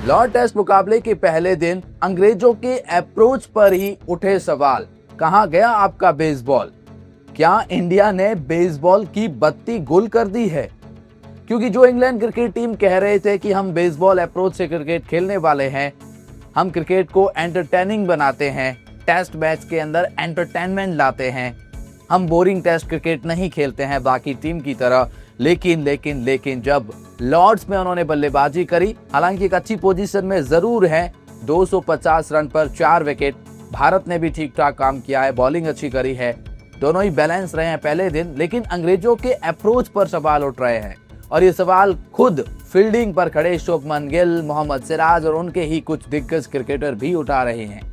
Lord test मुकाबले के पहले दिन अंग्रेजों के अप्रोच पर ही उठे सवाल। कहां गया आपका बेसबॉल? क्या इंडिया ने बेसबॉल की बत्ती गुल कर दी है? क्योंकि जो इंग्लैंड क्रिकेट टीम कह रहे थे कि हम बेसबॉल अप्रोच से क्रिकेट खेलने वाले हैं, हम क्रिकेट को एंटरटेनिंग बनाते हैं, टेस्ट मैच के अंदर एंटरटेनमेंट लाते हैं, हम बोरिंग टेस्ट क्रिकेट नहीं खेलते हैं बाकी टीम की तरह। लेकिन जब लॉर्ड्स में उन्होंने बल्लेबाजी करी, हालांकि एक अच्छी पोजीशन में जरूर है, 250 रन पर 4 विकेट, भारत ने भी ठीक ठाक काम किया है, बॉलिंग अच्छी करी है, दोनों ही बैलेंस रहे हैं पहले दिन। लेकिन अंग्रेजों के अप्रोच पर सवाल उठ रहे हैं और ये सवाल खुद फील्डिंग पर खड़े शुभमन गिल, मोहम्मद सिराज और उनके ही कुछ दिग्गज क्रिकेटर भी उठा रहे हैं।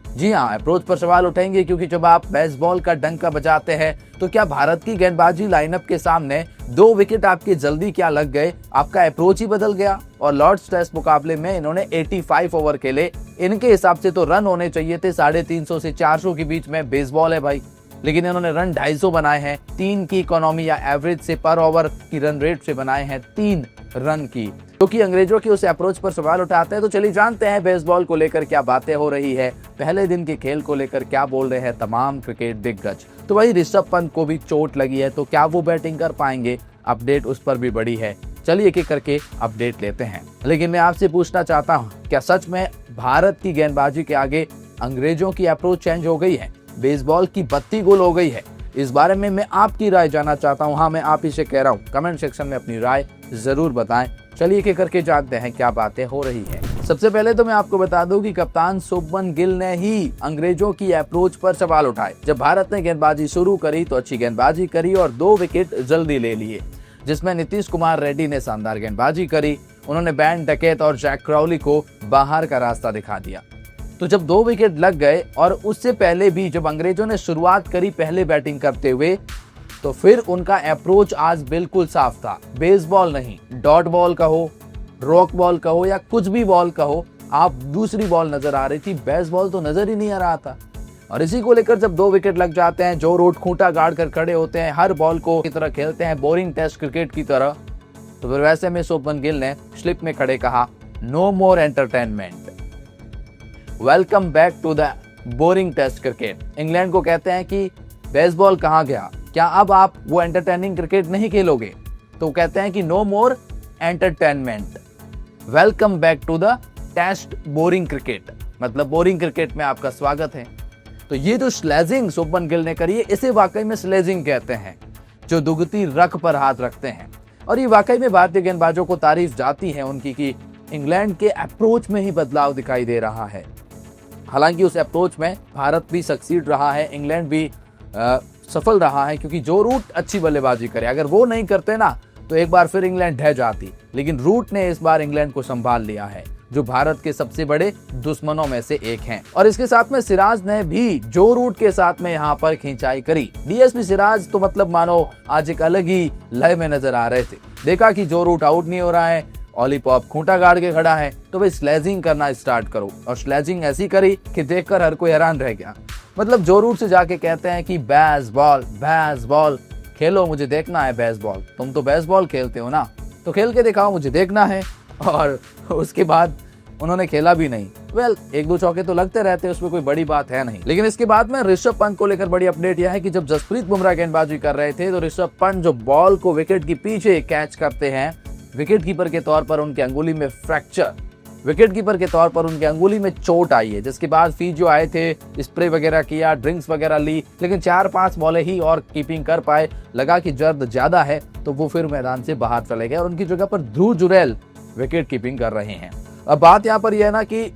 जी हाँ, अप्रोच पर सवाल उठेंगे क्योंकि जब आप बेसबॉल का डंका बजाते हैं तो क्या भारत की गेंदबाजी लाइनअप के सामने 2 विकेट आपके जल्दी क्या लग गए, आपका अप्रोच ही बदल गया। और लॉर्ड्स टेस्ट मुकाबले में इन्होंने 85 ओवर खेले, इनके हिसाब से तो रन होने चाहिए थे 350 से 400 के बीच में, बेसबॉल है भाई, लेकिन इन्होंने रन 250 बनाए हैं। 3 की इकोनॉमी या एवरेज से पर ओवर की रन रेट से बनाए हैं 3 रन की, क्योंकि अंग्रेजों की उस अप्रोच पर सवाल उठाते हैं। तो चलिए जानते हैं बेसबॉल को लेकर क्या बातें हो रही है, पहले दिन के खेल को लेकर क्या बोल रहे हैं तमाम क्रिकेट दिग्गज। तो भाई ऋषभ पंत को भी चोट लगी है, तो क्या वो बैटिंग कर पाएंगे? अपडेट उस पर भी बड़ी है, चलिए एक एक करके अपडेट लेते हैं। लेकिन मैं आपसे पूछना चाहता हूँ, क्या सच में भारत की गेंदबाजी के आगे अंग्रेजों की अप्रोच चेंज हो गई है, बेसबॉल की बत्ती गुल हो गई है? इस बारे में मैं आपकी राय जानना चाहता हूँ। हाँ, मैं आप ही से कह रहा हूँ, कमेंट सेक्शन में अपनी राय जरूर बताएं। चलिए एक एक करके जानते हैं क्या बातें हो रही है। सबसे पहले तो मैं आपको बता दूं कि कप्तान शुभमन गिल ने ही अंग्रेजों की अप्रोच पर सवाल उठाए। जब भारत ने गेंदबाजी शुरू करी तो अच्छी गेंदबाजी करी और 2 विकेट जल्दी ले लिए, जिसमें नीतीश कुमार रेड्डी ने शानदार गेंदबाजी करी। उन्होंने बैन डकैत और जैक क्राउली को बाहर का रास्ता दिखा दिया। तो जब 2 विकेट लग गए और उससे पहले भी जब अंग्रेजों ने शुरुआत करी पहले बैटिंग करते हुए, तो फिर उनका अप्रोच आज बिल्कुल साफ था। बेसबॉल नहीं, डॉट बॉल कहो, रॉक बॉल कहो या कुछ भी बॉल कहो, आप दूसरी बॉल नजर आ रही थी, बेसबॉल तो नजर ही नहीं आ रहा था। और इसी को लेकर जब 2 विकेट लग जाते हैं, जो रूट खूंटा गाड़ कर खड़े होते हैं, हर बॉल को की तरह खेलते हैं, बोरिंग टेस्ट क्रिकेट की तरह, तो फिर वैसे में शुभमन गिल ने स्लिप में खड़े कहा, no more entertainment, welcome back to the boring test cricket. England को कहते हैं कि बेसबॉल कहां गया, क्या अब आप वो एंटरटेनिंग क्रिकेट नहीं खेलोगे? तो कहते हैं कि no more entertainment, welcome back to the test boring cricket, मतलब बोरिंग क्रिकेट में आपका स्वागत है। तो ये जो स्लेजिंग शुभमन गिल ने करी है, इसे वाकई में स्लेजिंग कहते हैं, जो दुगती रख पर हाथ रखते हैं। और ये वाकई में भारतीय गेंदबाजों को तारीफ जाती है उनकी कि इंग्लैंड के अप्रोच में ही बदलाव दिखाई दे रहा है। हालांकि उस अप्रोच में भारत भी सक्सीड रहा है, इंग्लैंड भी सफल रहा है, क्योंकि जो रूट अच्छी बल्लेबाजी करे, अगर वो नहीं करते ना तो एक बार फिर इंग्लैंड ढह जाती। लेकिन रूट ने इस बार इंग्लैंड को संभाल लिया है, जो भारत के सबसे बड़े दुश्मनों में से एक हैं। और इसके साथ में सिराज ने भी जो रूट के साथ में यहाँ पर खिंचाई करी, डीएसपी सिराज तो मतलब मानो आज एक अलग ही लय में नजर आ रहे थे। देखा कि जो रूट आउट नहीं हो रहा है, ऑलीपॉप खूंटा गाड़ के खड़ा है, तो भाई स्लेजिंग करना स्टार्ट करो। और स्लेजिंग ऐसी करी कि देखकर हर कोई हैरान रह गया। मतलब जो रूट से जाके कहते हैं कि बेसबॉल खेलो, मुझे देखना है बेसबॉल, तुम तो बेसबॉल खेलते हो ना, तो खेल के दिखाओ, मुझे देखना है। और उसके बाद उन्होंने खेला भी नहीं। वेल, 1-2 चौके तो लगते रहते हैं, उसमें कोई बड़ी बात है नहीं। लेकिन इसके बाद में ऋषभ पंत को लेकर बड़ी अपडेट यह है कि जब जसप्रीत बुमराह गेंदबाजी कर रहे थे तो ऋषभ पंत जो बॉल को विकेट के पीछे कैच करते हैं, विकेट कीपर के तौर पर उनकी अंगुली में फ्रैक्चर, विकेट कीपर के तौर पर उनकी अंगुली में चोट आई है, जिसके बाद फिजियो आए थे, स्प्रे वगैरह किया, ड्रिंक्स वगैरह ली, लेकिन 4-5 बॉलें ही और कीपिंग कर पाए। लगा कि दर्द ज्यादा है तो वो फिर मैदान से बाहर चले गए और उनकी जगह पर ध्रुव जुरैल विकेट कीपिंग कर रहे हैं। अब बात यहाँ पर यह है ना कि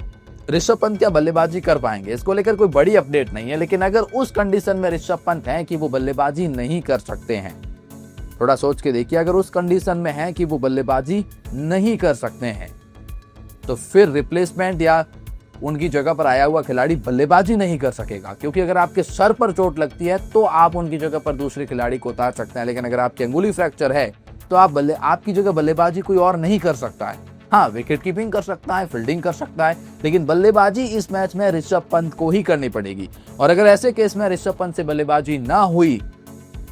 ऋषभ पंत क्या बल्लेबाजी कर पाएंगे, इसको लेकर कोई बड़ी अपडेट नहीं है। लेकिन अगर उस कंडीशन में ऋषभ पंत है कि वो बल्लेबाजी नहीं कर सकते हैं, थोड़ा सोच के देखिए, अगर उस कंडीशन में है कि वो बल्लेबाजी नहीं कर सकते हैं, तो फिर रिप्लेसमेंट या उनकी जगह पर आया हुआ खिलाड़ी बल्लेबाजी नहीं कर सकेगा। क्योंकि अगर आपके सर पर चोट लगती है तो आप उनकी जगह पर दूसरे खिलाड़ी को उतार सकते हैं, लेकिन अगर आपकी अंगुली फ्रैक्चर है तो आपकी जगह बल्लेबाजी कोई और नहीं कर सकता है। हाँ, विकेट कीपिंग कर सकता है, फील्डिंग कर सकता है, लेकिन बल्लेबाजी इस मैच में ऋषभ पंत को ही करनी पड़ेगी। और अगर ऐसे केस में ऋषभ पंत से बल्लेबाजी ना हुई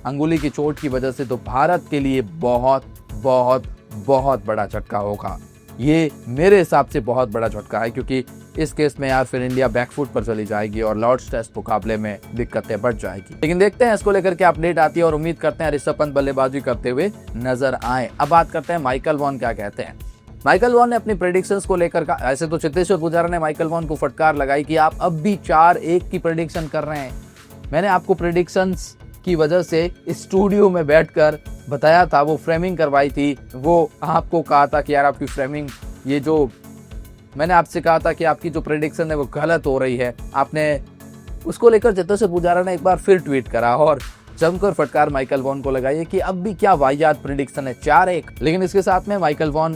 अंगुली की चोट की वजह से, तो भारत के लिए बहुत बहुत बहुत बड़ा झटका होगा। ये मेरे हिसाब से बहुत बड़ा झटका है, क्योंकि इस केस में यार फिर इंडिया बैकफुट पर चली जाएगी और लॉर्ड्स टेस्ट मुकाबले में दिक्कतें बढ़ जाएगी। लेकिन देखते हैं इसको लेकर के अपडेट आती है और उम्मीद करते हैं ऋषभ पंत बल्लेबाजी करते हुए नजर आए। अब बात करते हैं माइकल वॉन क्या कहते हैं। माइकल वॉन ने अपनी प्रेडिक्शंस को लेकर का, ऐसे तो चेतेश्वर पुजारा ने माइकल वॉन को फटकार लगाई कि आप अब भी 4-1 की प्रेडिक्शन कर रहे हैं। मैंने आपको प्रेडिक्शंस की वजह से स्टूडियो में बैठकर बताया था, वो फ्रेमिंग करवाई थी, वो आपको कहा था कि यार आपकी फ्रेमिंग, ये जो मैंने आपसे कहा था कि आपकी जो प्रेडिक्शन है वो गलत हो रही है, आपने उसको लेकर चेतेश्वर पुजारा ने एक बार फिर ट्वीट करा और जमकर फटकार माइकल वॉन को लगाई है कि अब भी क्या वाहियात प्रेडिक्शन है, 4-1। लेकिन इसके साथ में Michael Vaughan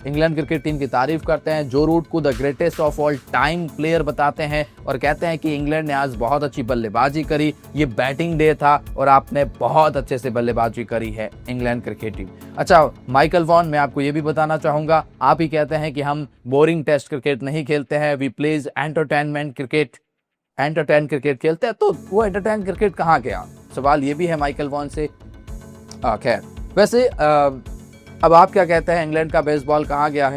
England cricket team की तारीफ करते हैं, जो रूट को the greatest of all time player बताते हैं और कहते हैं कि इंग्लैंड ने आज बहुत अच्छी बल्लेबाजी करी, ये बैटिंग डे था और आपने बहुत अच्छे से बल्लेबाजी करी है इंग्लैंड क्रिकेट टीम। अच्छा माइकल वॉन, मैं आपको ये भी बताना चाहूंगा, आप ही कहते हैं कि हम बोरिंग टेस्ट क्रिकेट नहीं खेलते हैं, we plays entertainment cricket, entertain cricket खेलते हैं, तो वो एंटरटेन क्रिकेट कहाँ गया? सवाल ये भी है माइकल वॉन से। खैर, वैसे अब आप क्या कहते हैं, इंग्लैंड का बेसबॉल कहाँ गया है?